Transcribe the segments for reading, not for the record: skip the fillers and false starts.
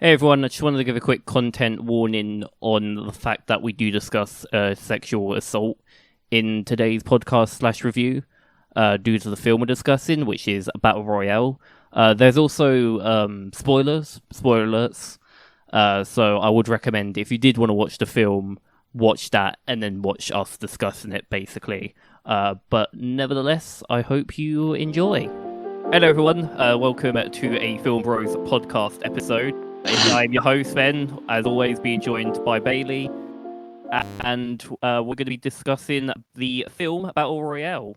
Hey everyone, I just wanted to give a quick content warning on the fact that we do discuss sexual assault in today's podcast/review due to the film we're discussing, which is Battle Royale. There's also spoiler alerts. So I would recommend if you did want to watch the film, watch that and then watch us discussing it basically. But nevertheless, I hope you enjoy. Hello everyone, welcome to a Film Bros podcast episode. I'm your host, Ben, as always, being joined by Bailey, and we're going to be discussing the film Battle Royale,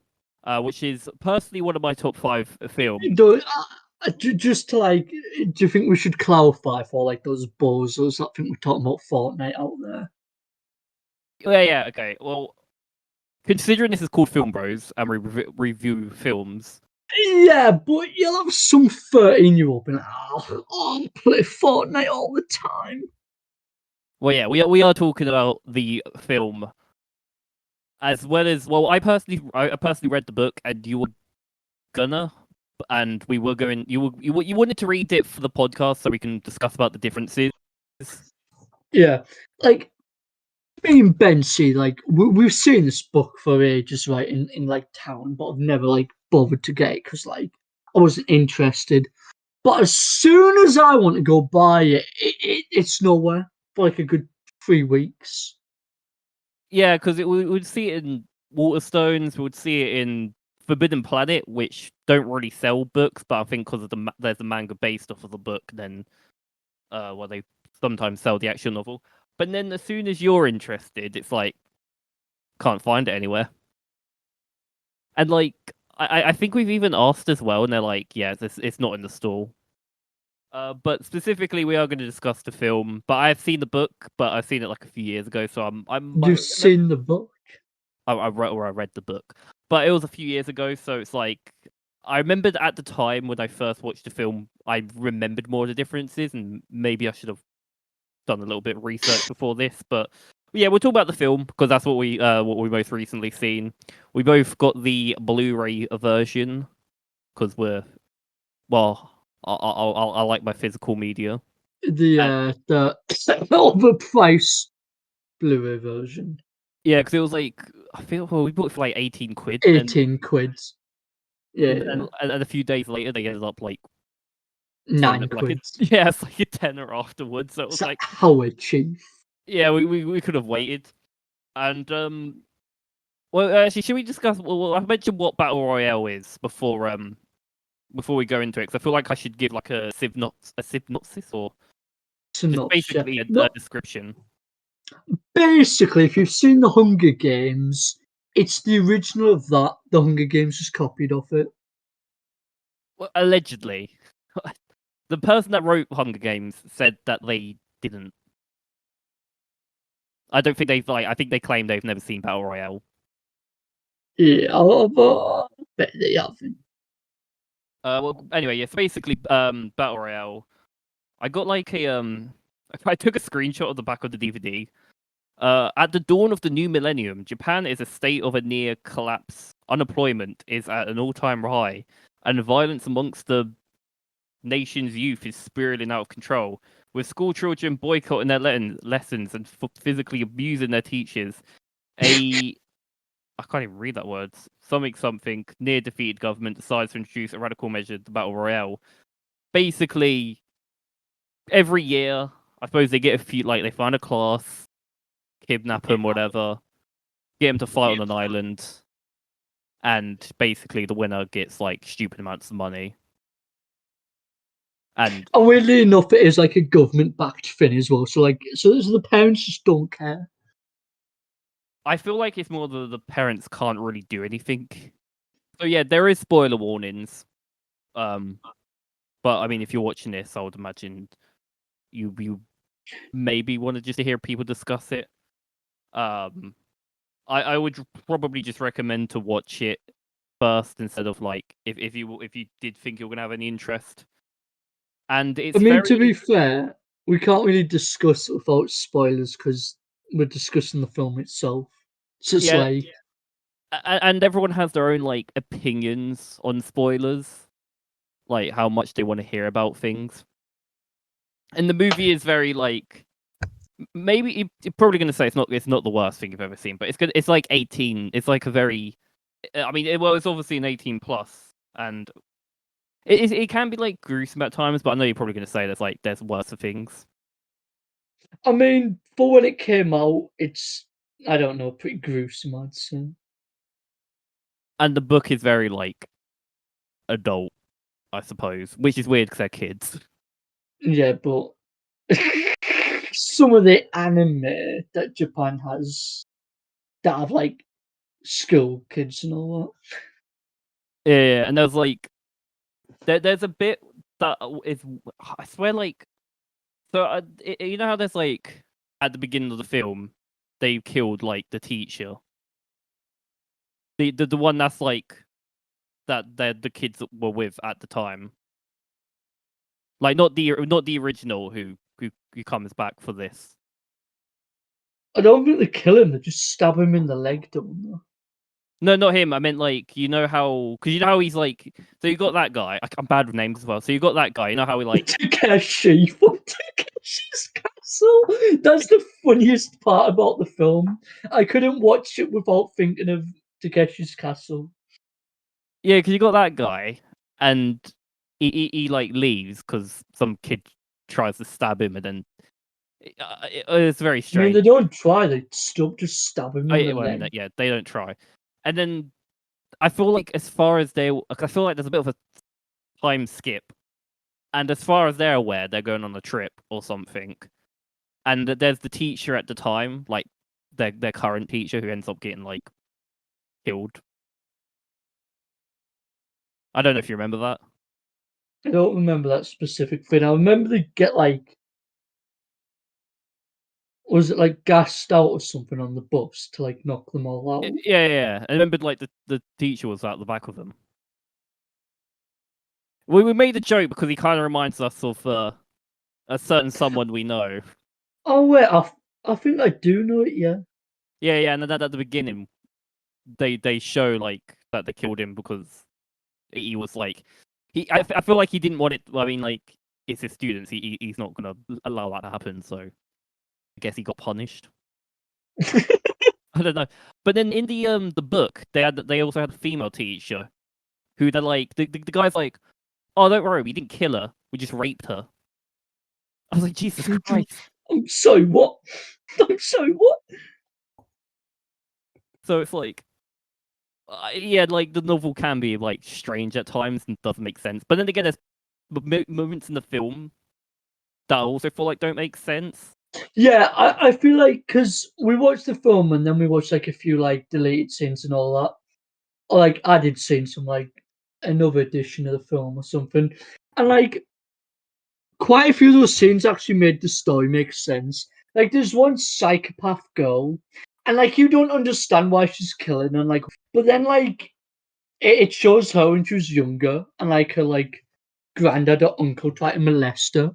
which is personally one of my top 5 films. Just to do you think we should clarify for those bozos that think we're talking about Fortnite out there? Yeah, okay. Well, considering this is called Film Bros and we review films. Yeah, but you'll have some 13-year-old being like, I play Fortnite all the time. Well, yeah, we are talking about the film, as well as I personally read the book, and you were gonna. And we were going. You wanted to read it for the podcast so we can discuss about the differences. Yeah, me and Ben see we've seen this book for ages, right? In town, but I've never bothered to get it because I wasn't interested. But as soon as I want to go buy it's nowhere for a good 3 weeks. Yeah, because we would see it in Waterstones. We would see it in Forbidden Planet, which don't really sell books, but I think because of there's a manga based off of the book, then they sometimes sell the actual novel. But then as soon as you're interested, it's can't find it anywhere. And I think we've even asked as well, and they're like, yeah, it's not in the store. But specifically, we are going to discuss the film. But I've seen the book, but I've seen it a few years ago, so You've seen the book? I read the book, but it was a few years ago, so it's I remembered at the time when I first watched the film, I remembered more of the differences, and maybe I should have done a little bit of research before this. But yeah, we'll talk about the film because that's what we most recently seen. We both got the Blu-ray version because I like my physical media. The overpriced Blu-ray version. Yeah, because it was I feel we bought it for 18 quid. 18 quid. Yeah. And a few days later, they ended up 9 quid. Yeah, it's like a tenner afterwards. So it was Howard Chief. Yeah, we could have waited. And well, actually, should we discuss? Well, I mentioned what Battle Royale is before we go into it, because I feel like I should give a synopsis or just basically a description. Basically, if you've seen the Hunger Games, it's the original of that. The Hunger Games just copied off it. Well, allegedly. The person that wrote Hunger Games said that they didn't. I don't think they've I think they claim they've never seen Battle Royale. Yeah, I bet they haven't. Well, anyway, yeah. So basically, Battle Royale. I got I took a screenshot of the back of the DVD. At the dawn of the new millennium, Japan is a state of a near collapse. Unemployment is at an all-time high, and violence amongst the nation's youth is spiraling out of control, with school children boycotting their lessons and physically abusing their teachers. I can't even read that word. Something near defeated government decides to introduce a radical measure, the Battle Royale. Basically, every year, I suppose they get a few, they find a class, kidnap them, whatever, get them to fight on an island, and basically the winner gets stupid amounts of money. And weirdly enough, it is a government-backed thing as well. So the parents just don't care. I feel like it's more the parents can't really do anything. So yeah, there is spoiler warnings. But I mean, if you're watching this, I would imagine you maybe want to just hear people discuss it. I would probably just recommend to watch it first instead of if you did think you're gonna have any interest. And it's to be fair, we can't really discuss it without spoilers because we're discussing the film itself. So it's and everyone has their own opinions on spoilers, how much they want to hear about things. And the movie is very like maybe you're probably going to say it's not the worst thing you've ever seen, but it's good. It's like 18. It's like a very. I mean, it's obviously an 18 plus, and it can be like gruesome at times. But I know you're probably going to say there's worse things. I mean, for when it came out, it's, I don't know, pretty gruesome, I'd say. And the book is very like adult, I suppose, which is weird because they're kids. Yeah, but some of the anime that Japan has that have like school kids and all Yeah, and there's like there's a bit that is I swear like so you know how there's like at the beginning of the film they killed like the teacher, the one that's like that the kids were with at the time, like not the original who comes back for this. that. I don't think they kill him; they just stab him in the leg, don't they? No, not him. I meant like you know how because you know how he's like so you got that guy. I'm bad with names as well. So you got that guy. You know how he like Takeshi from Takeshi's Castle. That's the funniest part about the film. I couldn't watch it without thinking of Takeshi's Castle. yeah, because you got that guy and he like leaves because some kid tries to stab him and then it's very I mean, strange. they don't try; they stop, just stab him in the Well, I mean, leg. yeah, they don't try. And then I feel like as far as I feel like there's a bit of a time skip. And as far as they're aware, they're going on a trip or something. And there's the teacher at the time, like their current teacher, who ends up getting like killed. I don't know if you remember that. I don't remember that specific thing. I remember they get like, was it like gassed out or something on the bus to like knock them all out? Yeah. I remember like the teacher was out the back of them. We made a joke because he kind of reminds us of a certain someone we know. Oh wait, I think I do know it. Yeah, Yeah, and then at the beginning, they show like that they killed him because he was like I feel like he didn't want it. I mean, like it's his students. He's not gonna allow that to happen. So I guess he got punished. I don't know. But then in the book, they also had a female teacher who they're like the guy's like, oh, don't worry, we didn't kill her. We just raped her. I was like, Jesus Christ. I'm sorry. What? I'm sorry. What? So it's like, yeah, like the novel can be like strange at times and doesn't make sense. But then again, there's moments in the film that I also feel like don't make sense. Yeah, I feel like because we watched the film and then we watched like a few like deleted scenes and all that, or like added scenes from like another edition of the film or something, and like quite a few of those scenes actually made the story make sense. Like there's one psychopath girl, and like you don't understand why she's killing, and like, but then like it shows her when she was younger, and like her like granddad or uncle tried to molest her,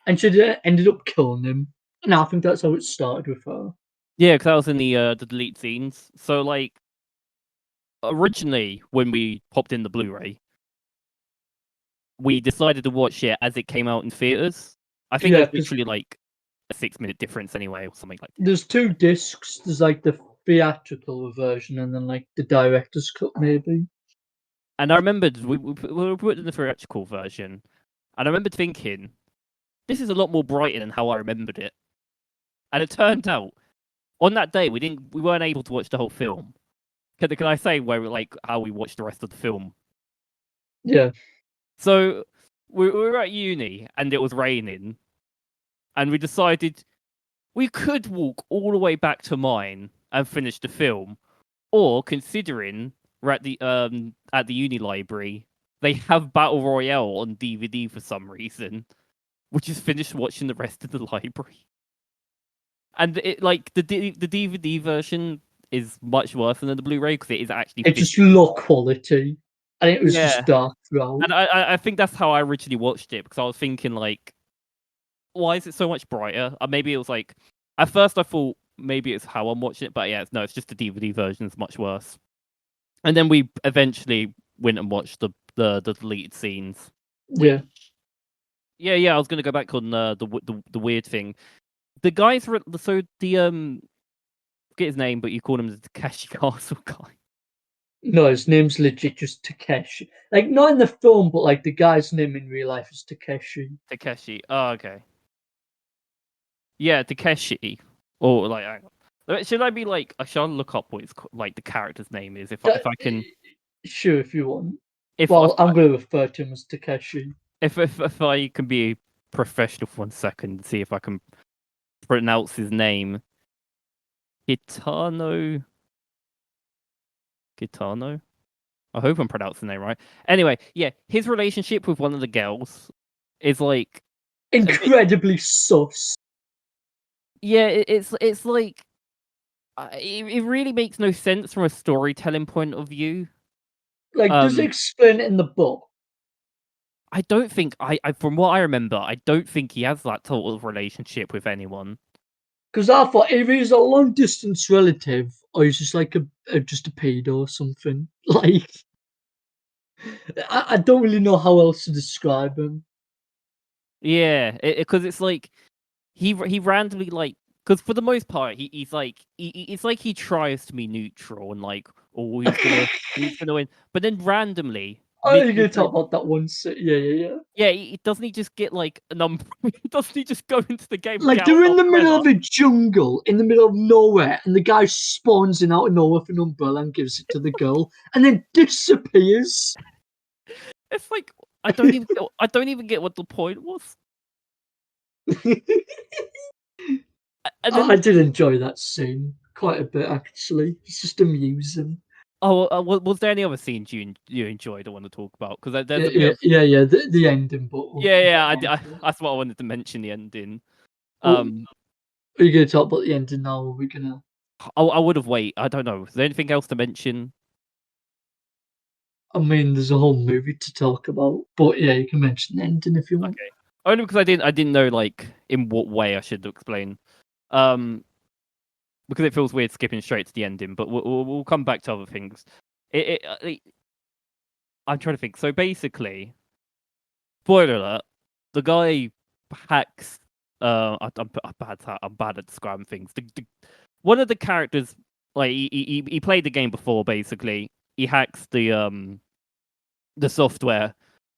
and she ended up killing him. And I think that's how it started with her. Yeah, because that was in the delete scenes. So like originally when we popped in the Blu-ray, we decided to watch it as it came out in theaters. I think Yeah, there's because literally like a 6 minute difference anyway, or something like that. there's two discs. There's like the theatrical version, and then like the director's cut, maybe. And I remembered we put in the theatrical version, and I remembered thinking, this is a lot more brighter than how I remembered it. And it turned out on that day we weren't able to watch the whole film. Can I say where like how we watched the rest of the film? Yeah, So we were at uni and it was raining, and we decided we could walk all the way back to mine and finish the film, or considering we're at the uni library, they have Battle Royale on DVD for some reason. We just finished watching the rest of the library, and it like the DVD version is much worse than the Blu-ray because it is actually it just low quality, and it was yeah. just dark throughout. And I think that's how I originally watched it because I was thinking like, why is it so much brighter? Maybe it was like at first I thought maybe it's how I'm watching it, but yeah, no, it's just the DVD version is much worse. And then we eventually went and watched the deleted scenes, which Yeah, Yeah. I was gonna go back on the weird thing. The guys, so the forget his name, but you call him the Takeshi Castle guy. No, his name's legit just Takeshi. Like not in the film, but like the guy's name in real life is Takeshi. Takeshi. Oh, okay. Yeah, Takeshi. Or like, hang on. Should I be like? Should I look up what like the character's name is That, if I can sure, if you want. if Well, I'm going to refer to him as Takeshi. if I can be professional for 1 second and see if I can pronounce his name. Gitano. Gitano. I hope I'm pronouncing the name right. Anyway, yeah, his relationship with one of the girls is like a bit. Incredibly sus. Yeah, it's like it really makes no sense from a storytelling point of view. Like, does it explain it in the book? I don't think I from what I remember, I don't think he has that sort of relationship with anyone. Because I thought if he's a long distance relative, or he's just like just a pedo or something. Like, I don't really know how else to describe him. Yeah, because it's like he randomly like because for the most part he's like it's like he tries to be neutral and like oh he's gonna win, but then randomly Oh, you're midway gonna through. talk about that once. Yeah. Yeah, doesn't he just get like an doesn't he just go into the game, Like get out they're an in the middle umbrella? of a jungle, in the middle of nowhere, and the guy spawns in out of nowhere with an umbrella and gives it to the girl, and then disappears. It's like I don't even get what the point was. And I then did enjoy that scene quite a bit, actually. It's just amusing. was there any other scenes you enjoyed I want to talk about? Because there's Yeah, a bit of the ending, but yeah, we'll get that's what I wanted to mention, the ending. Well, Um, are you going to talk about the ending now? Or are we going to? I would have wait. I don't know. Is there anything else to mention? I mean, there's a whole movie to talk about, but yeah, you can mention the ending if you want. Okay, only because I didn't know like in what way I should explain. Because it feels weird skipping straight to the ending, but we'll come back to other things. I'm trying to think. So basically, spoiler alert: the guy hacks. I'm bad at describing things. One of the characters, like he played the game before. Basically, he hacks the software,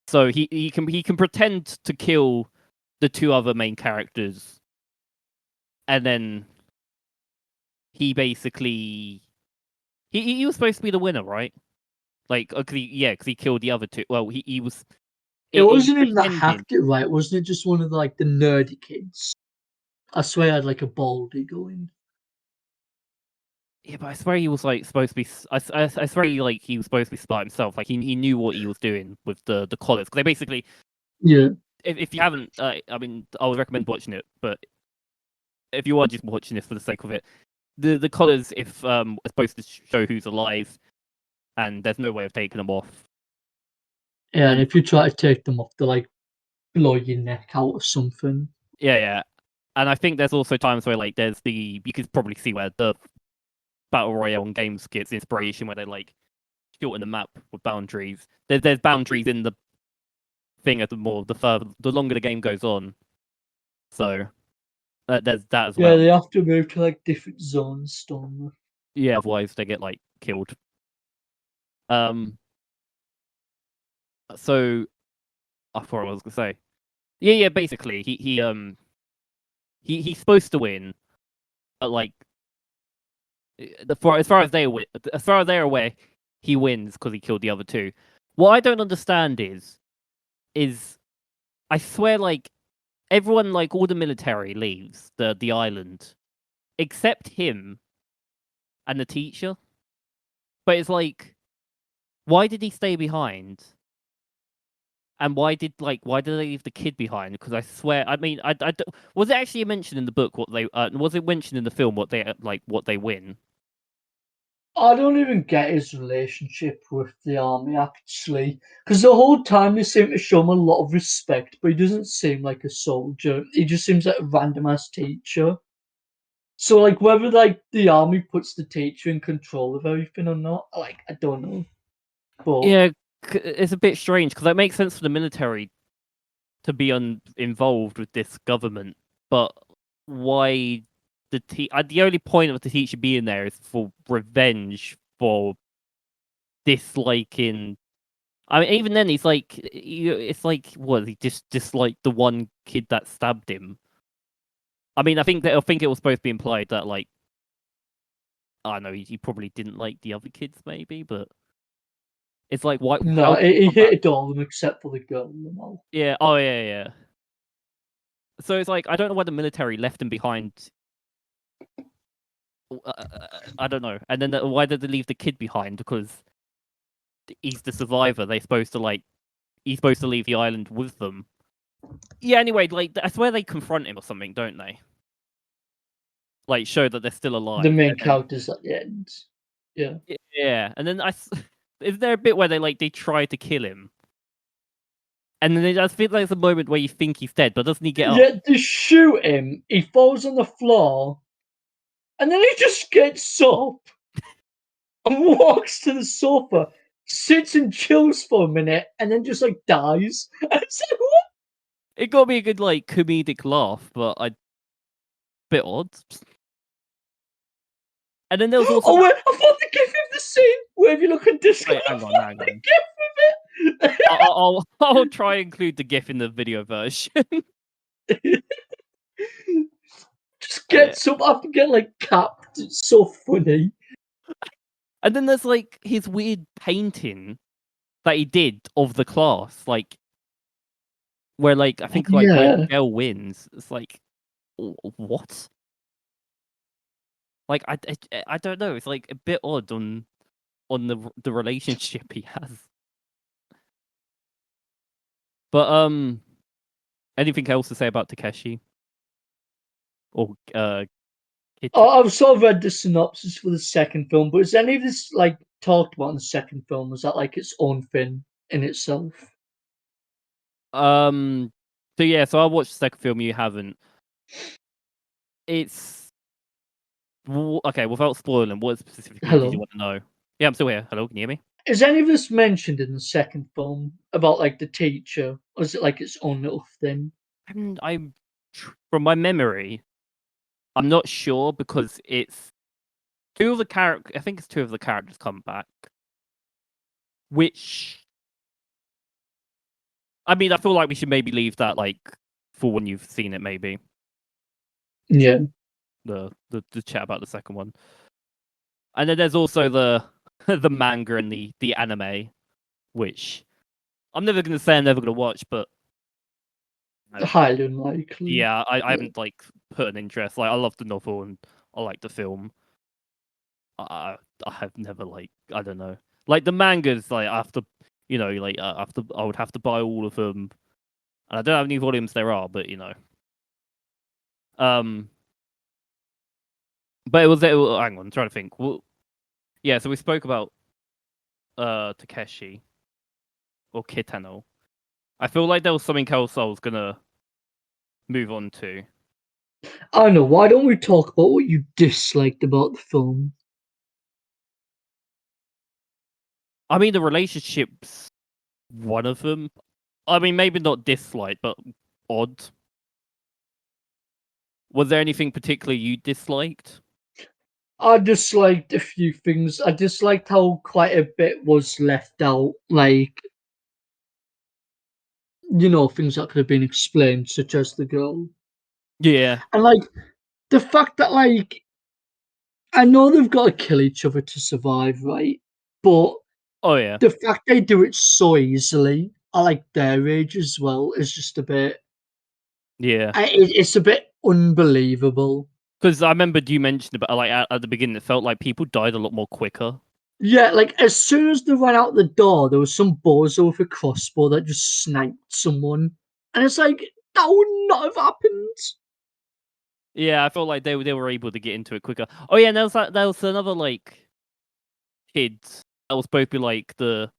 so he can pretend to kill the two other main characters, and then he basically he was supposed to be the winner, right? Like, cause cause he killed the other two. Well, he was It he wasn't him that pretended. hacked it, right? Wasn't it just one of the nerdy kids? I swear I had like a baldy going. Yeah, but I swear he was like supposed to be. I swear he was supposed to be smart himself. Like he knew what he was doing with the collars. Because they basically, Yeah. if you haven't, I mean, I would recommend watching it. But if you are just watching this for the sake of it, the collars, if are supposed to show who's alive, and there's no way of taking them off. Yeah, and And if you try to take them off, they like blow your neck out or something. yeah. And I think there's also times where like there's you can probably see where the Battle Royale and games gets inspiration where they like shorten the map with boundaries. There's boundaries in the thing as the longer the game goes on. So there's that as Yeah, well. they have to move to like different zones, don't they? Yeah, otherwise they get like killed. Um, so I forgot what I was gonna say. Yeah. Basically, he's supposed to win, but like as far as they're aware, he wins because he killed the other two. What I don't understand is I swear like everyone like all the military leaves the island except him and the teacher. But it's like, why did he stay behind? And why did they leave the kid behind? Because I swear, I mean, was it actually mentioned in the book what they was it mentioned in the film what they win? I don't even get his relationship with the army actually, because the whole time they seem to show him a lot of respect, but he doesn't seem like a soldier. He just seems like a random ass teacher. So like whether like the army puts the teacher in control of everything or not, like I don't know. But Yeah, it's a bit strange because that makes sense for the military to be involved with this government, but why the only point of the teacher being there is for revenge for disliking. I mean, even then, he's like, it's like, what, he just disliked the one kid that stabbed him. I mean, I think it was supposed to be implied that, like, I don't know, he probably didn't like the other kids, maybe, but it's like, why? No, How do you he combat? hated all of them except for the girl and all. Yeah. Oh, yeah, yeah. So it's like, I don't know why the military left him behind. I don't know. And then why did they leave the kid behind? Because he's the survivor. They're supposed to like, he's supposed to leave the island with them. Yeah. Anyway, like I swear they confront him or something, don't they? Like show that they're still alive. The main And then, characters at the end. Yeah. yeah. And then is there a bit where they try to kill him? And then I feel like there's a moment where you think he's dead, but doesn't he get up? Yeah, they shoot him, he falls on the floor, and then he just gets up and walks to the sofa, sits and chills for a minute, and then just like dies. And it's like, what? It got me a good like comedic laugh, but I bit odd. And then there was also Oh, wait, I thought the gif of the scene where if you look at Discord, wait, hang on. the gif of it. I'll try and include the GIF in the video version. Just gets up after getting like capped. It's so funny. And then there's like his weird painting that he did of the class, like where like I think like where Yeah. Bell wins. It's like what? Like I don't know. It's like a bit odd on the relationship he has. But anything else to say about Takeshi or Kid? I've sort of read the synopsis for the second film, but is any of this like talked about in the second film? Was that like its own thing in itself? So yeah, so I watched the second film. You haven't. It's okay. Without spoiling, what specifically did you Hello. want to know? Yeah, I'm still here. Hello, can you hear me? Is any of this mentioned in the second film about like the teacher, or is it like its own little thing? I'm from my memory, I'm not sure because it's two of the characters. I think it's two of the characters come back, which I mean, I feel like we should maybe leave that like for when you've seen it, maybe Yeah. the chat about the second one. And then there's also the the manga and the anime, which I'm never gonna say I'm never gonna watch, but Highly unlikely. yeah, I Yeah. haven't like put an interest. Like I love the novel and I like the film. I have never like I don't know. Like the mangas, like I have to, you know, like I would have to buy all of them, and I don't know how many volumes there are, but you know, um, but hang on, I'm trying to think. Well, yeah, so we spoke about Takeshi or Kitano. I feel like there was something else I was gonna move on to. I don't know. Why don't we talk about what you disliked about the film? I mean, the relationship's one of them. I mean, maybe not dislike, but odd. Was there anything particularly you disliked? I disliked a few things. I disliked how quite a bit was left out, like things that could have been explained, such as the girl. Yeah. And like the fact that like I know they've got to kill each other to survive, right? But Oh yeah. the fact they do it so easily, I like their age as well, is just a bit. Yeah. It's a bit unbelievable. Because I remember you mentioned about like at the beginning, it felt like people died a lot more quicker. Yeah, like as soon as they ran out the door, there was some bozo with a crossbow that just sniped someone, and it's like that would not have happened. Yeah, I felt like they were able to get into it quicker. Oh yeah, and there was another like kid that was supposed to be like the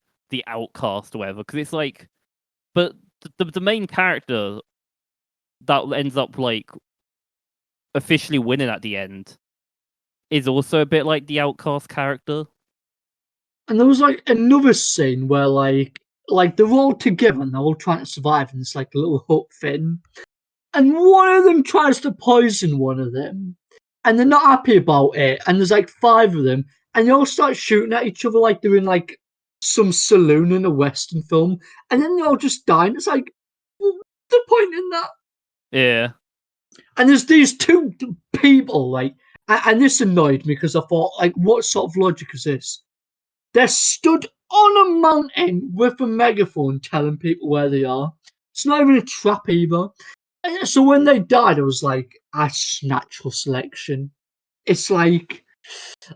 outcast or whatever. Because it's like, but the main character that ends up like officially winning at the end is also a bit like the outcast character. And there was like another scene where like they're all together and they're all trying to survive in this like little hut thing. And one of them tries to poison one of them, and they're not happy about it. And there's like 5 of them, and they all start shooting at each other like they're in like some saloon in a western film, and then they all just die. And it's like, what's the point in that? Yeah. And there's these 2 people, like, and this annoyed me because I thought, like, what sort of logic is this? They're stood on a mountain with a megaphone telling people where they are. It's not even a trap either. So when they died, I was like, that's natural selection. It's like,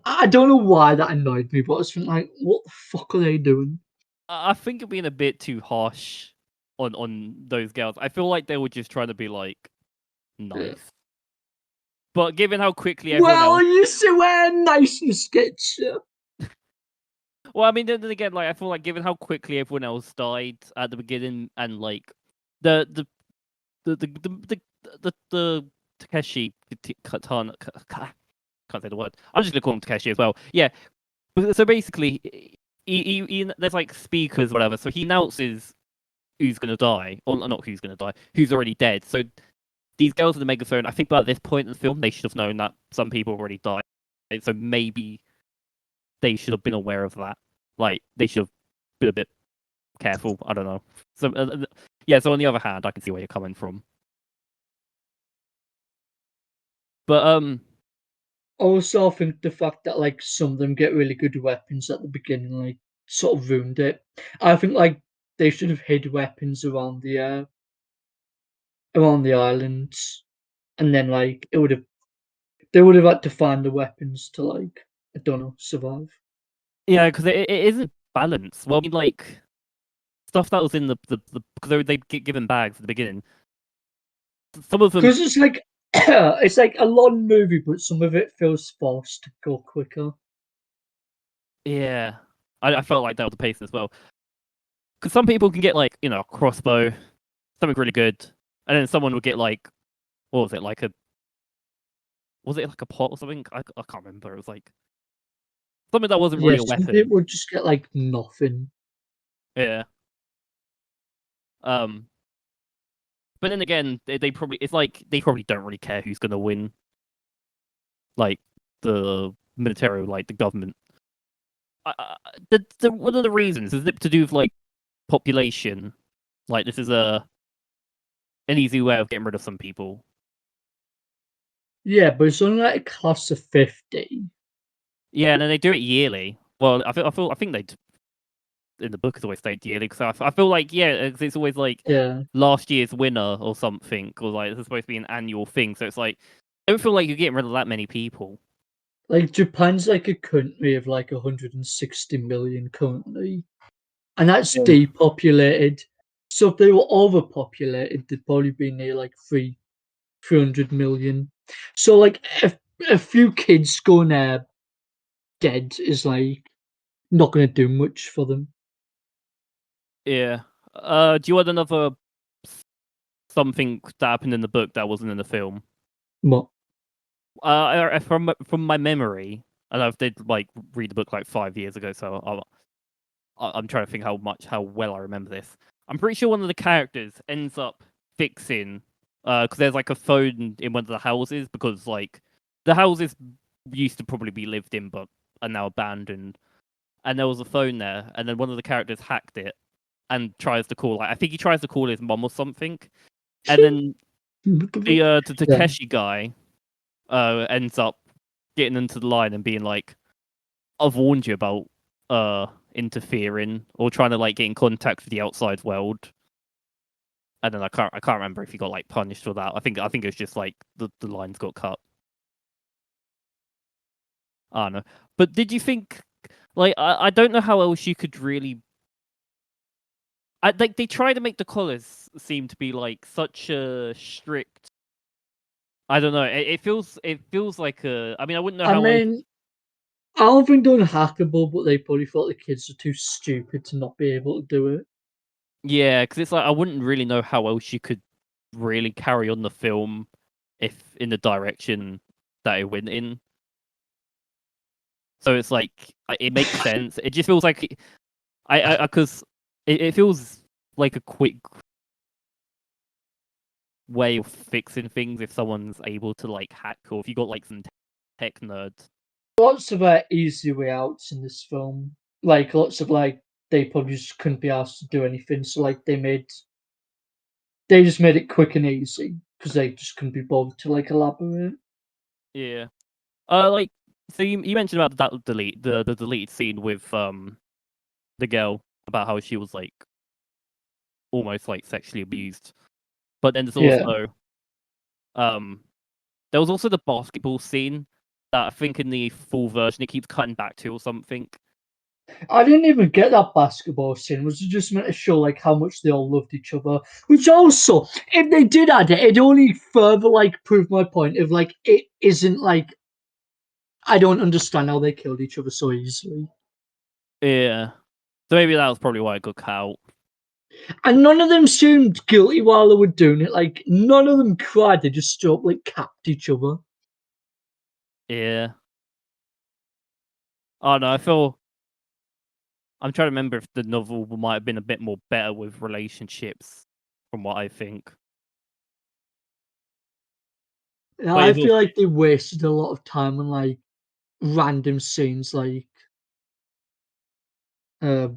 I don't know why that annoyed me, but I was thinking, like, what the fuck are they doing? I think you're being a bit too harsh on those girls. I feel like they were just trying to be like Yeah. nice. But given how quickly everyone Well, else, you see where niceness gets you. well, I mean, then again, like I feel like given how quickly everyone else died at the beginning, and like the the the Takeshi Katana, can't say the word. I'm just gonna call him Takeshi as well. Yeah. So basically, there's like speakers, whatever. So he announces who's gonna die, or not who's gonna die, who's already dead. So these girls with the megaphone, I think by this point in the film, they should have known that some people already died. So maybe they should have been aware of that. Like they should have been a bit careful. I don't know. So yeah. So on the other hand, I can see where you're coming from. But Also, I think the fact that like some of them get really good weapons at the beginning, like, sort of ruined it. I think like they should have hid weapons around the islands, and then like they would have had to find the weapons to, like, I don't know, survive. yeah, because it isn't balanced. Well, I mean, like stuff that was in the because they get given bags at the beginning. Some of them, Because it's like it's like a long movie, but some of it feels forced to go quicker. yeah, I felt like that was the pace as well. Because some people can get like a crossbow, something really good, and then someone would get like what was it like a pot or something? I can't remember. It was like something that wasn't really Yeah, a some weapon. people just get like nothing. Yeah. Um. But then again, they probably it's like they probably don't really care who's gonna win. Like the military, like the government. One of the reasons is it to do with like population. Like this is an easy way of getting rid of some people. Yeah, but it's only like a class of 50. Yeah, and then they do it yearly. Well, I think they in the book it's always stated yearly because I feel like it's always like Yeah. last year's winner or something, or like it's supposed to be an annual thing. So it's like I don't feel like you're getting rid of that many people. Like Japan's like a country of like 160 million currently, and that's Yeah. depopulated. So if they were overpopulated, they'd probably be near like 300 million. So like if a few kids going there dead is like not going to do much for them. Yeah. Do you want another something that happened in the book that wasn't in the film? But From my memory, and I did like read the book like 5 years ago, so I'm trying to think how well I remember this. I'm pretty sure one of the characters ends up fixing because there's like a phone in one of the houses because like the houses used to probably be lived in but are now abandoned, and there was a phone there, and then one of the characters hacked it and tries to call, like I think he tries to call his mom or something, and then the yeah, Takeshi guy ends up getting into the line and being like, I've warned you about interfering or trying to like get in contact with the outside world. And then I can't remember if he got like punished for that. I think it was just like the lines got cut. I don't know. But did you think like I don't know how else you could really like they try to make the collars seem to be like such a strict. I don't know. It feels like a. I mean, I wouldn't know I how else. mean, I don't think they're unhackable, but they probably thought the kids were too stupid to not be able to do it. Yeah, because it's like I wouldn't really know how else you could really carry on the film if in the direction that it went in. So it's like it makes sense. It just feels like I because it feels like a quick way of fixing things if someone's able to like hack, or if you got like some tech nerds. Lots of easy way outs in this film. Like lots of like they probably just couldn't be asked to do anything, so like they just made it quick and easy because they just couldn't be bothered to like elaborate. Yeah. Like so you mentioned about that the delete scene with the girl about how she was like almost like sexually abused, but then there's Yeah. also um there was also the basketball scene that I think in the full version it keeps cutting back to or something. I didn't even get that basketball scene. Was it just meant to show like how much they all loved each other? Which also, if they did add it, it only further like proved my point of like it isn't like I don't understand how they killed each other so easily. Yeah. So maybe that was probably why it got cut out. And none of them seemed guilty while they were doing it. Like none of them cried. They just straight up like capped each other. Yeah. Oh no, I feel I'm trying to remember if the novel might have been a bit more better with relationships, from what I think. But I it's feel also, like they wasted a lot of time on like random scenes, uh,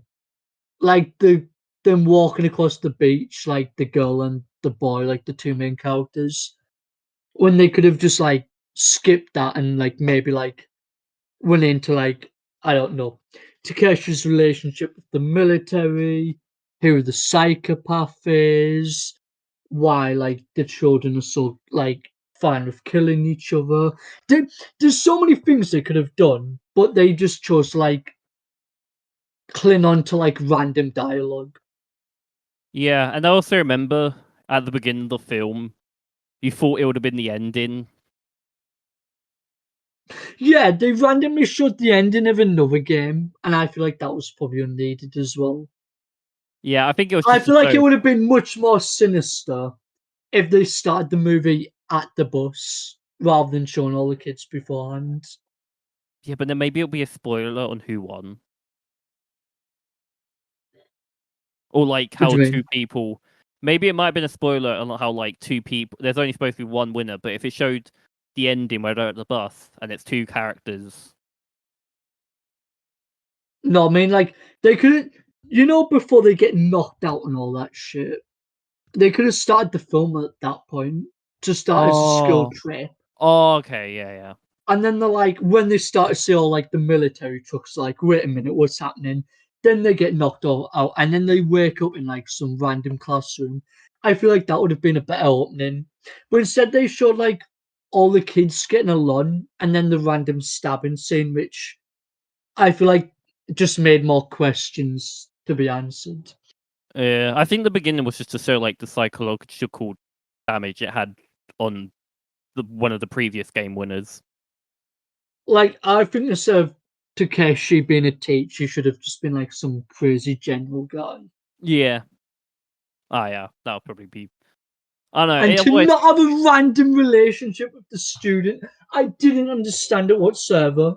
like them walking across the beach, like the girl and the boy, like the two main characters, when they could have just like skipped that and like maybe like went into like I don't know Takeshi's relationship with the military, who the psychopath is, why like the children are so like fine with killing each other. There, there's so many things they could have done, but they just chose to like cling on to like random dialogue. yeah, and I also remember at the beginning of the film, you thought it would have been the ending. Yeah, they randomly showed the ending of another game, and I feel like that was probably unneeded as well. Yeah, I think it was I just to feel like it show. would have been much more sinister if they started the movie at the bus rather than showing all the kids beforehand. Yeah, but then maybe it'll be a spoiler on who won, or like What do how you two mean? people. Maybe it might have been a spoiler on how like two people. There's only supposed to be one winner, but if it showed the ending where they're at the bus and it's two characters. No, I mean like they could, you know, before they get knocked out and all that shit. They could have started the film at that point to start as a school Oh, trip. oh, okay, yeah, yeah. And then they're like, when they start to see all like the military trucks, like, wait a minute, what's happening? Then they get knocked all out, and then they wake up in like some random classroom. I feel like that would have been a better opening, but instead they showed like all the kids getting along, and then the random stabbing scene, which I feel like just made more questions to be answered. Yeah, I think the beginning was just to show like the psychological damage it had on one of the previous game winners. Like, I think instead of Takeshi being a teacher, he should have just been like some crazy general guy. Yeah. Oh yeah, that'll probably be. I don't know. And It to always. not have a random relationship with the student, I didn't understand it whatsoever.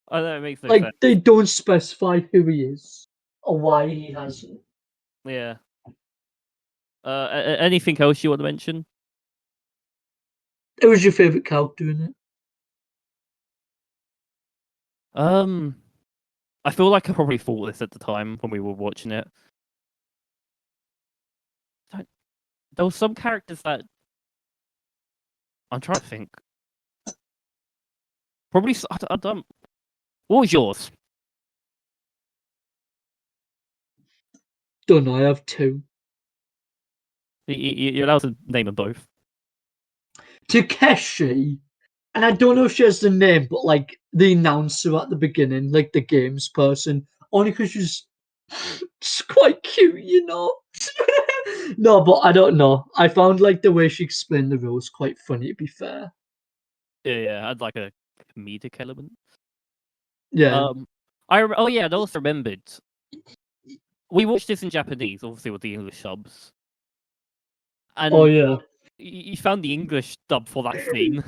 I know it makes no Like, sense. they don't specify who he is or why he has it. Yeah. Anything else you want to mention? Who was your favourite character in it? Um, I feel like I probably thought this at the time when we were watching it. There were some characters that I'm trying to think. Probably. I don't. What was yours? Don't know, I have two. You're allowed to name them both. Takeshi, and I don't know if she has the name, but like the announcer at the beginning, like the games person, only because she's quite cute, you know. No, but I don't know. I found like the way she explained the rules quite funny. To be fair, Yeah, I'd like a comedic element. yeah. Oh yeah, I also remembered. We watched this in Japanese, obviously with the English subs, Oh and yeah. you found the English dub for that scene.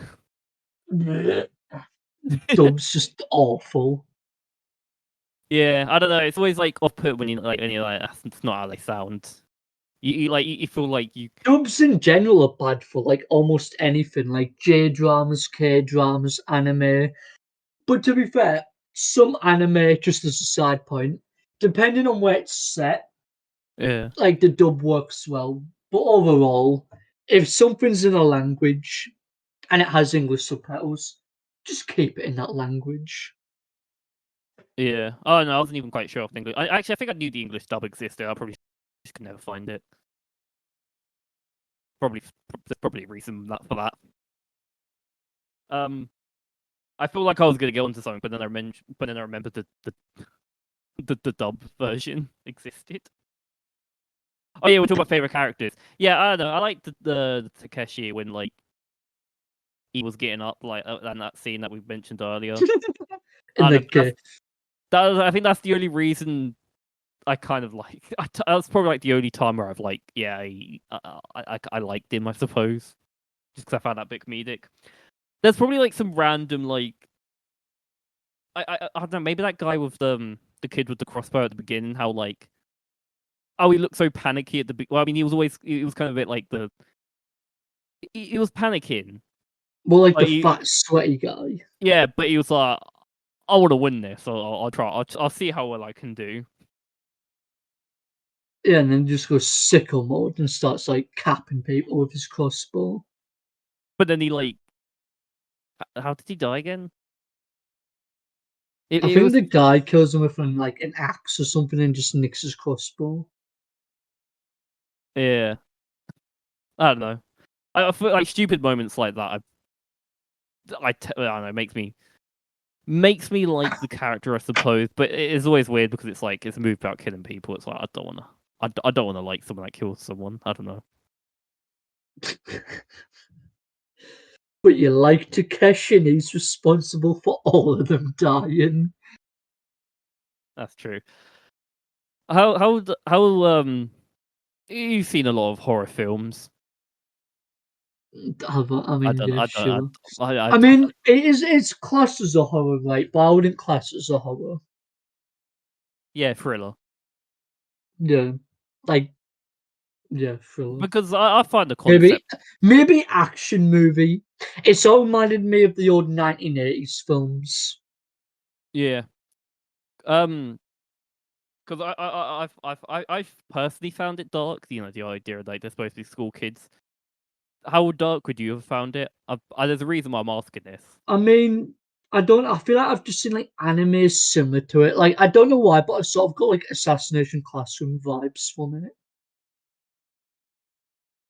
Dub's just awful. Yeah, I don't know. It's always like off-put when you're like that's not how they sound. You feel like you. Dubs in general are bad for like almost anything, like J dramas, K dramas, anime. But to be fair, some anime, just as a side point, depending on where it's set, Yeah, like the dub works well. But overall, if something's in a language and it has English subtitles, just keep it in that language. yeah. Oh no, I wasn't even quite sure of the English. Actually, I think I knew the English dub existed. I probably just could never find it. Probably, there's probably a reason for that. Um, I feel like I was gonna get onto something, but then I remembered the dub version existed. Oh yeah, we're talking about favorite characters. Yeah, I don't know. I like the Takeshi when like he was getting up like and that scene that we mentioned earlier. In I the don't know, game. I think that's the only reason I kind of like. That's probably like the only time where I've like, yeah, I liked him, I suppose, just because I found that bit comedic. There's probably like some random like I don't know, maybe that guy with the kid with the crossbow at the beginning, how like oh he looked so panicky at the well, I mean he was kind of a bit like he was panicking. More like the Like fat, sweaty guy. yeah, but he was like I want to win this, so I'll try. I'll see how well I can do. Yeah, and then just goes sicko mode and starts like capping people with his crossbow. But then he like how did he die again? I It think was the guy kills him with like an axe or something and just nicks his crossbow. yeah. I don't know. I feel like stupid moments like that. I don't know. Makes me like the character, I suppose. But it is always weird because it's like it's a movie about killing people. It's like I don't wanna. I don't want to like someone that kills someone. I don't know. But you like Takeshi and he's responsible for all of them dying. That's true. How you've seen a lot of horror films. I I mean, don't yeah, I don't sure. I I mean, it's classed as a horror, right? But I wouldn't class it as a horror. yeah, thriller. Yeah, like yeah, thriller. Because I find the Maybe concept. maybe action movie. It's all reminded me of the old 1980s films. Yeah. Because I've personally found it dark. You know, the idea of like they're supposed to be school kids. How dark would you have found it? There's a reason why I'm asking this. I mean, I don't. I feel like I've just seen like anime similar to it. Like I don't know why, but I've sort of got like Assassination Classroom vibes from it.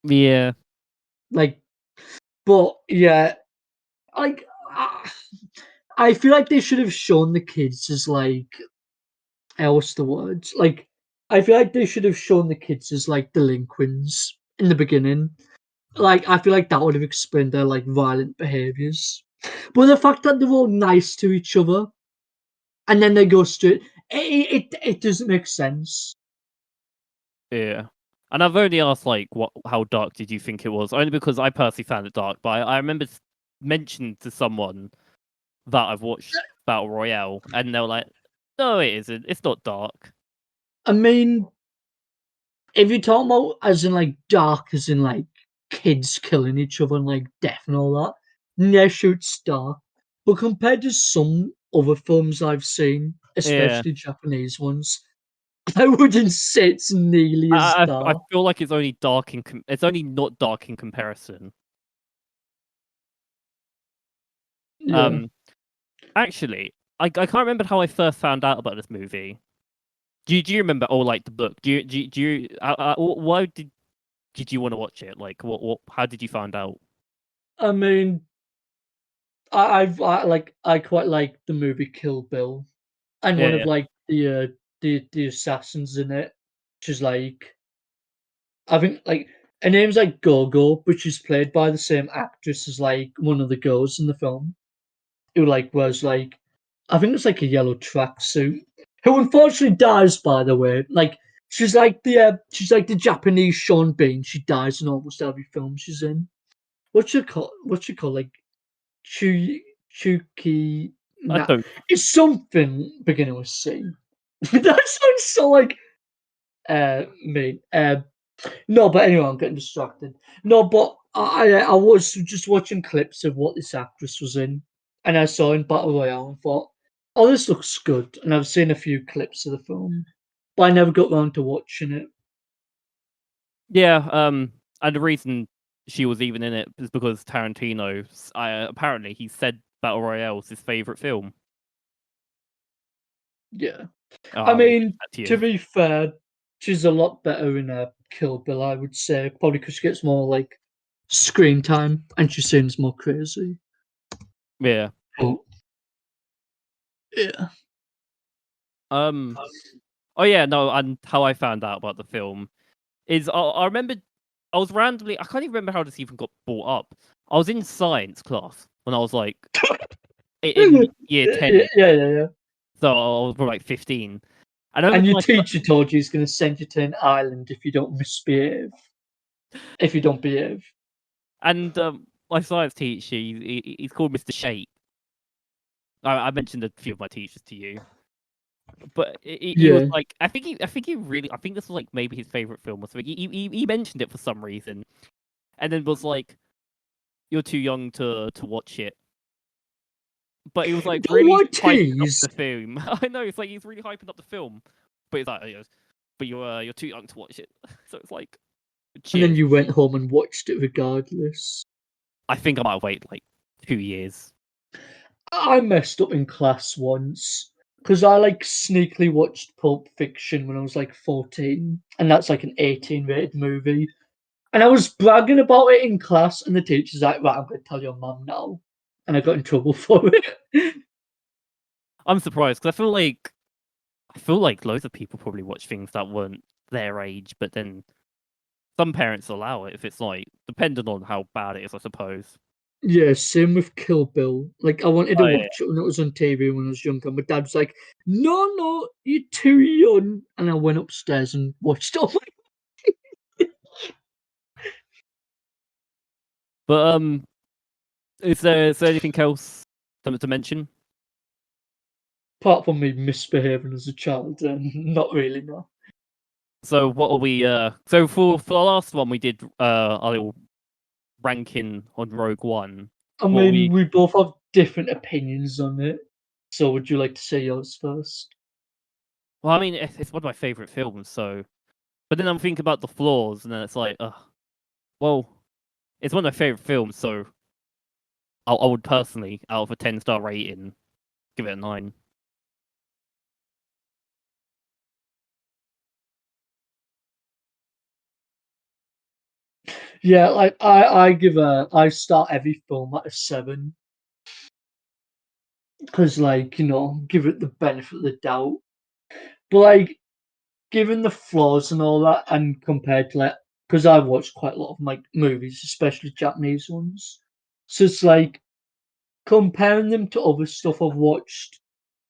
Yeah, Like, but yeah, like I feel like they should have shown the kids as like, what's the word? Like, I feel like they should have shown the kids as like delinquents in the beginning. Like, I feel like that would have explained their like violent behaviors. But the fact that they're all nice to each other and then they go straight, it doesn't make sense. yeah. And I've only asked like, how dark did you think it was? Only because I personally found it dark. But I remember mentioning to someone that I've watched Battle Royale, and they were like, "No, it isn't. It's not dark." I mean, if you talk about as in like dark, as in like kids killing each other and like death and all that, yeah, sure, it's dark. But compared to some other films I've seen, Yeah, especially Japanese ones, I wouldn't say it's nearly as I dark. feel like it's only dark it's only not dark in comparison. Yeah. Um, actually, I can't remember how I first found out about this movie. Do you remember? Or like the book? Do you? Why did you want to watch it? Like, How did you find out? I mean, I quite like the movie Kill Bill, and Yeah, one of yeah, like the assassins in it, which is like I think like her name's like Gogo, but she's played by the same actress as like one of the girls in the film, who like wears like I think it's like a yellow tracksuit. Who unfortunately dies, by the way. Like she's like the Japanese Sean Bean. She dies in almost every film she's in. What's she called? What's she called? Like Chu Chuki. I Nah, don't. it's something beginning with C. That sounds so like mean. No, but anyway, I'm getting distracted. No, but I was just watching clips of what this actress was in, and I saw in Battle Royale and thought, oh, this looks good. And I've seen a few clips of the film, but I never got round to watching it. Yeah, and the reason she was even in it is because Tarantino, apparently, he said Battle Royale was his favorite film. Yeah. I I'll leave mean, that to to you. be fair, she's a lot better in a Kill Bill, I would say, probably because she gets more like screen time and she seems more crazy. Yeah. But yeah. Um. Oh yeah, no. And how I found out about the film is I remember I was randomly, I can't even remember how this even got brought up. I was in science class when I was like in year Yeah, 10, yeah, yeah. so I was probably like 15. And I And remember your teacher told you he's going to send you to an island if you don't misbehave. If you don't behave. and my science teacher, he's called Mr. Shape. I mentioned a few of my teachers to you, but he was Yeah. like, I think he really, I think this was like maybe his favorite film or something. He mentioned it for some reason, and then was like, "You're too young to watch it." But he was like Don't really want hyping up tease. the film. I know it's like he's really hyping up the film, but he's like, "Oh, yes, but you're too young to watch it." So it's like, And then cheers. you went home and watched it regardless. I think I might wait like 2 years. I messed up in class once because I like sneakily watched Pulp Fiction when I was like 14, and that's like an 18 rated movie. And I was bragging about it in class, and the teacher's like, right, I'm going to tell your mum now. And I got in trouble for it. I'm surprised because I feel like loads of people probably watch things that weren't their age, but then some parents allow it if it's like depending on how bad it is, I suppose. Yeah, same with Kill Bill. Like, I wanted to Oh yeah. watch it when it was on TV when I was younger. My dad was like, no, no, you're too young. And I went upstairs and watched it. Oh But is there anything else to mention? apart from me misbehaving as a child, not really, no. So what are we? So for the last one we did our little ranking on Rogue One. I What mean, we we both have different opinions on it. So, would you like to say yours first? well, I mean, it's one of my favorite films. So, but then I'm thinking about the flaws, and then it's like, well, it's one of my favorite films. So I would personally, out of a 10-star rating, give it a 9. Yeah, like I start every film at a 7 because, like, give it the benefit of the doubt. But like, given the flaws and all that, and compared to like, because I've watched quite a lot of like movies, especially Japanese ones, so it's like comparing them to other stuff I've watched,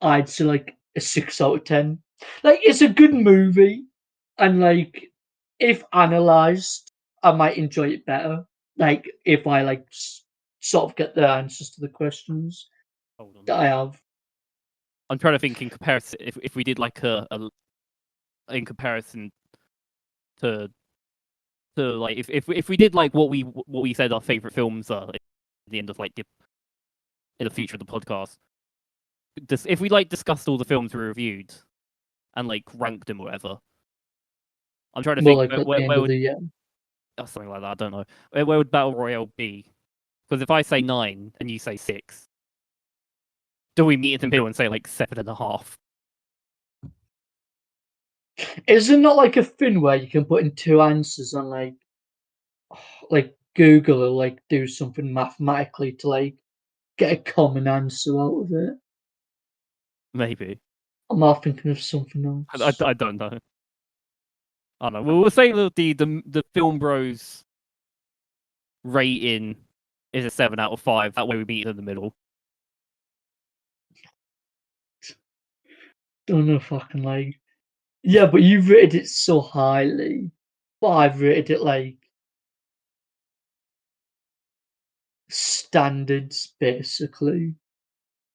I'd say like a 6 out of 10. Like, it's a good movie, and like if analyzed, I might enjoy it better. Like if I like sort of get the answers to the questions Hold on, that I have. I'm trying to think in comparison. If we did like a in comparison to like if we did like what we said our favorite films are at the end of like in the future of the podcast. If we like discussed all the films we reviewed and like ranked them or whatever, I'm trying to More think like at the end where of would the year. something like that. I don't know. Where would Battle Royale be? Because if I say 9 and you say 6, do we meet in the middle and say like 7.5? Isn't that like a thing where you can put in two answers on like Google or like do something mathematically to like get a common answer out of it? Maybe. I'm not thinking of something else. I don't know. I don't know. We'll say that the Film Bros rating is a 7 out of 5. That way we meet in the middle. Don't know if I can like. Yeah, but you rated it so highly, but I've rated it like standards basically.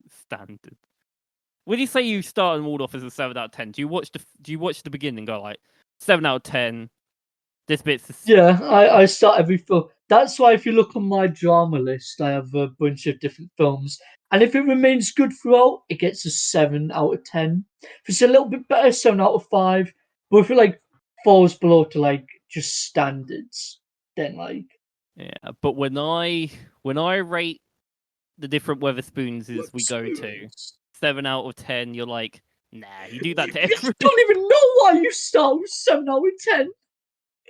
Standard. Would you say you start them all off as a 7 out of 10? Do you watch the beginning and go like 7 out of 10? This bit's Yeah, I start every film. That's why if you look on my drama list, I have a bunch of different films. And if it remains good throughout, it gets a 7 out of 10. If it's a little bit better, 7 out of 5. But if it like falls below to like just standards, then like yeah. But when I rate the different Weatherspoons we go to, 7 out of 10, you're like, nah, you do that to I every. don't even know why you start with 7 out of 10.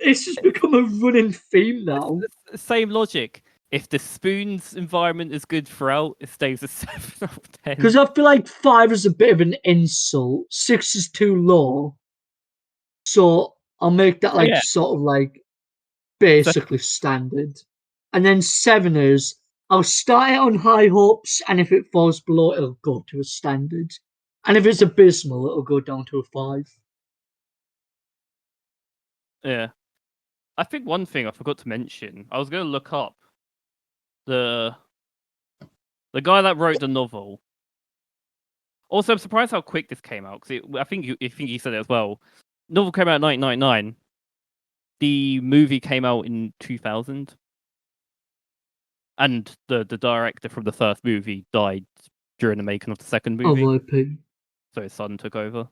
It's just become a running theme now. Same logic. If the spoon's environment is good throughout, it stays a 7 out of 10. Because I feel like 5 is a bit of an insult, 6 is too low. So I'll make that like Yeah. sort of like basically standard. And then 7 is I'll start it on high hopes, and if it falls below, it'll go to a standard. And if it's abysmal, it'll go down to a 5. Yeah. I think one thing I forgot to mention, I was going to look up the guy that wrote the novel. Also, I'm surprised how quick this came out because I think you said it as well. Novel came out in 1999. The movie came out in 2000, and the director from the first movie died during the making of the second movie, R.I.P. so his son took over.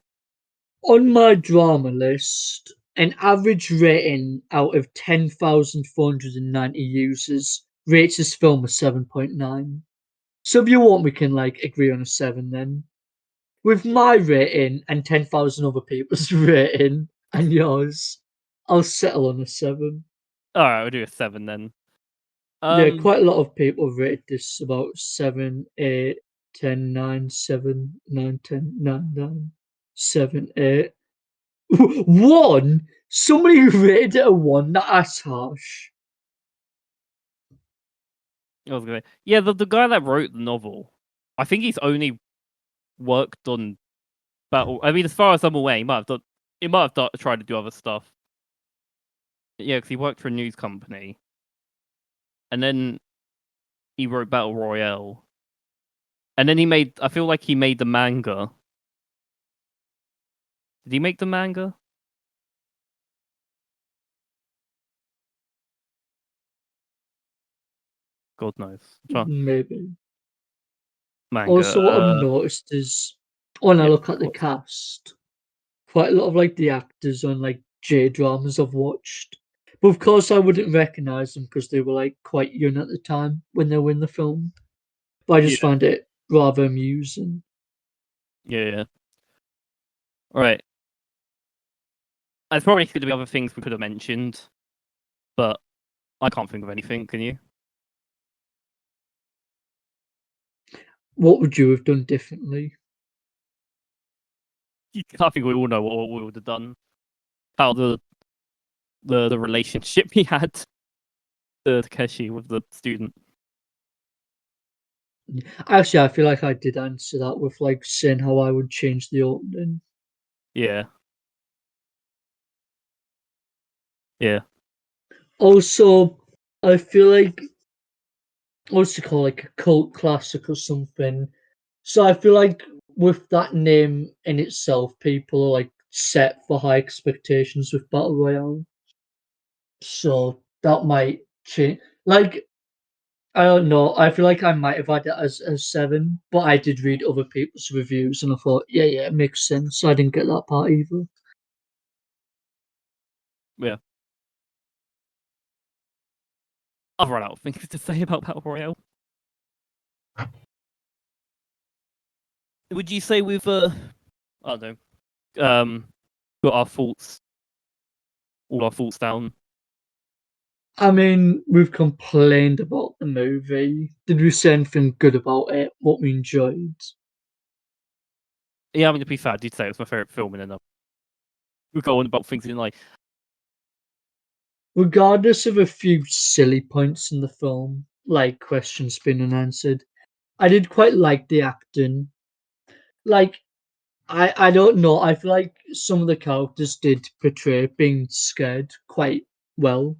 On my drama list, an average rating out of 10,490 users rates this film a 7.9. So if you want, we can like agree on a 7 then. With my rating and 10,000 other people's rating and yours, I'll settle on a 7. All right, we'll do a 7 then. Yeah, quite a lot of people rated this about 7, 8, 10, 9, 7, 9, 10, 9, 9, 7, 8. 1? Somebody rated it a 1? That's harsh. I was gonna, yeah, the guy that wrote the novel, I think he's only worked on Battle. I mean, as far as I'm aware, he might have tried to do other stuff. Yeah, because he worked for a news company, and then he wrote Battle Royale, and then I feel like he made the manga. Did he make the manga? God knows. Maybe. Manga. Also, what I've noticed is when I Yeah. look at the cast, quite a lot of like the actors on like J dramas I've watched. But of course, I wouldn't recognize them because they were like quite young at the time when they were in the film. But I just Yeah. find it rather amusing. Yeah. All right. There's probably could be other things we could have mentioned, but I can't think of anything. Can you? What would you have done differently? I think we all know what we would have done. How the relationship he had, the Takeshi with the student. Actually, I feel like I did answer that with like saying how I would change the opening. Yeah. Yeah. Also, I feel like what's it called, like a cult classic or something. So I feel like with that name in itself, people are like set for high expectations with Battle Royale. So that might change. Like I don't know. I feel like I might have had it as a 7, but I did read other people's reviews and I thought, yeah, it makes sense. So I didn't get that part either. Yeah. I've run out of things to say about Battle Royale. Would you say we've I don't know, got our thoughts, all our thoughts down? I mean, we've complained about the movie. Did we say anything good about it? What we enjoyed? Yeah, I mean, to be fair, I did say it was my favorite film, and then we go on about things in like, Regardless of a few silly points in the film, like questions being unanswered, I did quite like the acting. Like, I don't know. I feel like some of the characters did portray being scared quite well.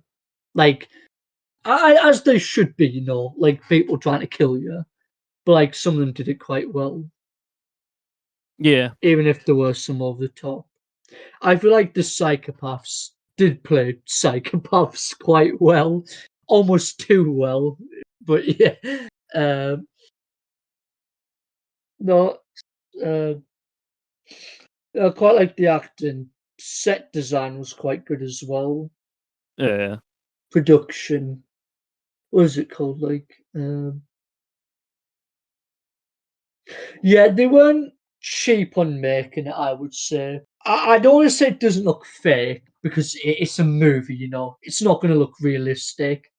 Like, as they should be, like people trying to kill you. But like some of them did it quite well. Yeah. even if there were some over the top. I feel like the psychopaths did play psychopaths quite well, almost too well. But yeah, um, no, uh, I quite like the acting. Set design was quite good as well. Yeah. Production, what is it called? Yeah, they weren't cheap on making it, I would say. I don't want to say it doesn't look fake because it's a movie, you know. It's not going to look realistic,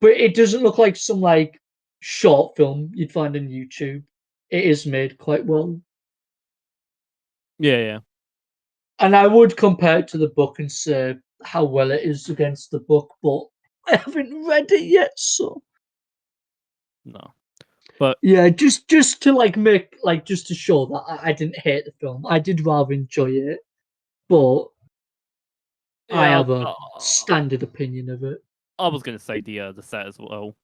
but it doesn't look like some like short film you'd find on YouTube. It is made quite well, Yeah. Yeah. and I would compare it to the book and say how well it is against the book, but I haven't read it yet, so No. But yeah, just to like make like just to show that I didn't hate the film. I did rather enjoy it, but I yeah, have a standard opinion of it. I was gonna say the set as well.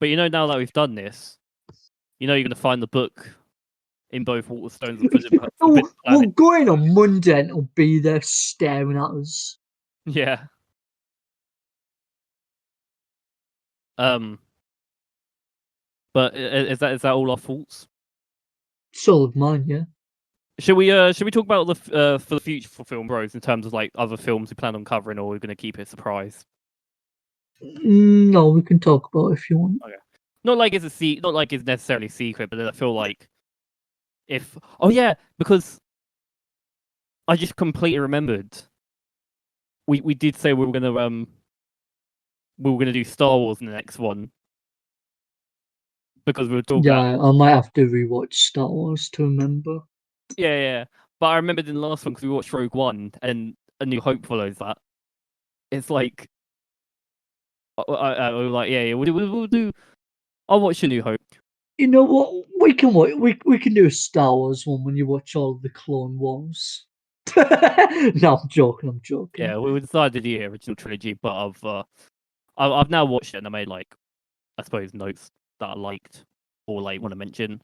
But now that we've done this, you're gonna find the book in both Waterstones and Forbidden We'll Planet. go in on Monday and it'll be there staring at us. Yeah. Um. But is that all our faults? It's all of mine, yeah. Should we talk about for the future for Film Bros in terms of like other films we plan on covering, or we're gonna keep it a surprise? No, we can talk about it if you want. Okay. Not like it's necessarily secret, but I feel like oh yeah, because I just completely remembered we did say we were gonna do Star Wars in the next one because we were talking about Yeah, I might have to rewatch Star Wars to remember. yeah. But I remembered in the last one because we watched Rogue One and A New Hope follows that. It's like I was like yeah, we'll do. I'll watch A New Hope. You know what? We can do a Star Wars one when you watch all of the Clone Wars. No, I'm joking. I'm joking. Yeah, we decided to do the original trilogy, but I've now watched it and I made like I suppose notes that I liked or like want to mention.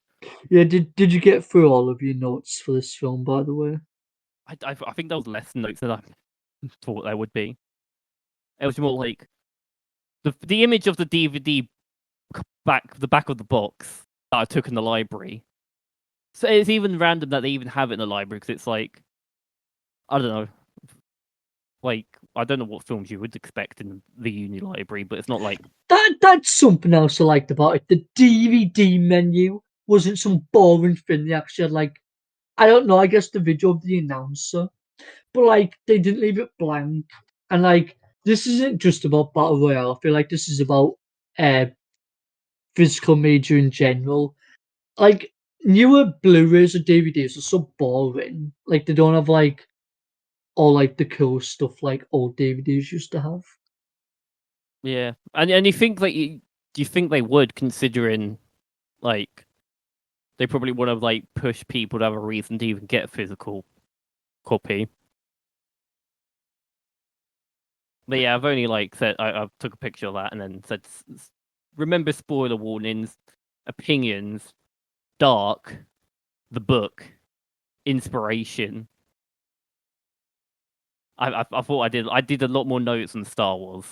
Yeah, did you get through all of your notes for this film, by the way? I think there was less notes than I thought there would be. It was more like the image of the DVD the back of the box that I took in the library. So it's even random that they even have it in the library because it's like I don't know, like I don't know what films you would expect in the uni library, but it's not like That's something else I liked about it. The DVD menu wasn't some boring thing. They actually had like I don't know. I guess the video of the announcer, but like they didn't leave it blank. And like this isn't just about Battle Royale. I feel like this is about uh physical media in general. Like newer Blu-rays or DVDs are so boring. Like they don't have like all like the cool stuff like old DVDs used to have. yeah, and you think like do you think they would considering like they probably want to like push people to have a reason to even get a physical copy. But yeah, I've only like said I took a picture of that and then said, remember spoiler warnings, opinions, dark, the book, inspiration. I thought I did a lot more notes on Star Wars,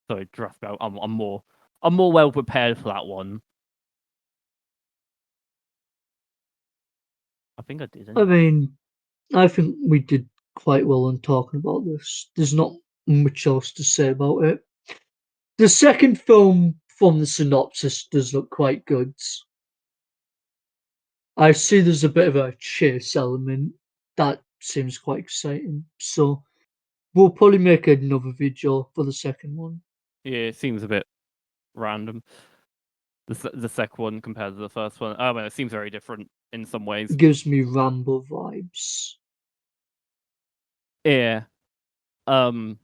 so trust me, I'm more well prepared for that one. I think I did I anyway. mean, I think we did quite well in talking about this. There's not much else to say about it. The second film from the synopsis does look quite good. I see there's a bit of a chase element. That seems quite exciting. So we'll probably make another video for the second one. Yeah, it seems a bit random. The second one compared to the first one. Oh, well, it seems very different in some ways. It gives me Rambo vibes. Yeah. Um.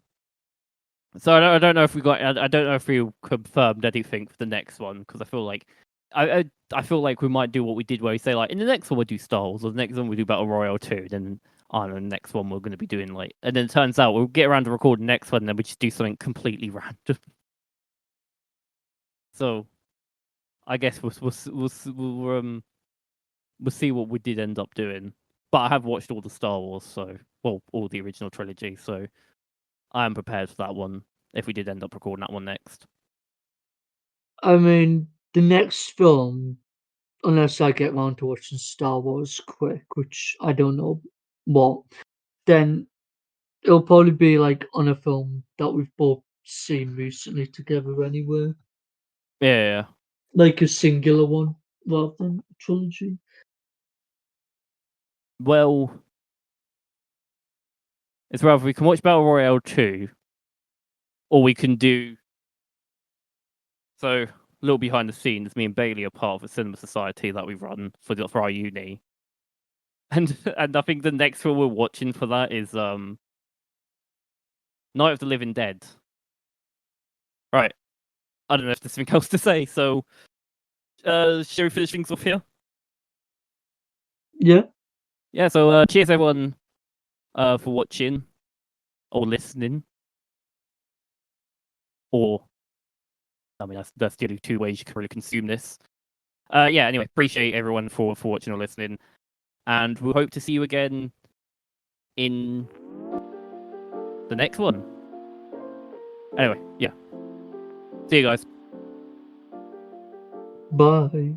So I don't know if we got. I don't know if we confirmed anything for the next one because I feel like I feel like we might do what we did where we say like in the next one we'll do Star Wars or the next one we'll do Battle Royale 2. Then I don't know, the next one we're going to be doing like, and then it turns out we'll get around to recording the next one and then we just do something completely random. So I guess we'll we'll see what we did end up doing. But I have watched all the Star Wars, so all the original trilogy, so I am prepared for that one if we did end up recording that one next. I mean, the next film, unless I get round to watching Star Wars quick, which I don't know what, then it'll probably be like on a film that we've both seen recently together anyway. Yeah. Like a singular one rather than a trilogy. Well, it's rather we can watch Battle Royale 2, or we can do. So, a little behind the scenes, me and Bailey are part of a cinema society that we run for our uni. And I think the next one we're watching for that is Night of the Living Dead. Right. I don't know if there's anything else to say, so shall we finish things off here? Yeah. Yeah, so cheers everyone for watching or listening. Or I mean that's the only two ways you can really consume this. Yeah, anyway, appreciate everyone for watching or listening. And we'll hope to see you again in the next one. Anyway, yeah. See you guys. Bye.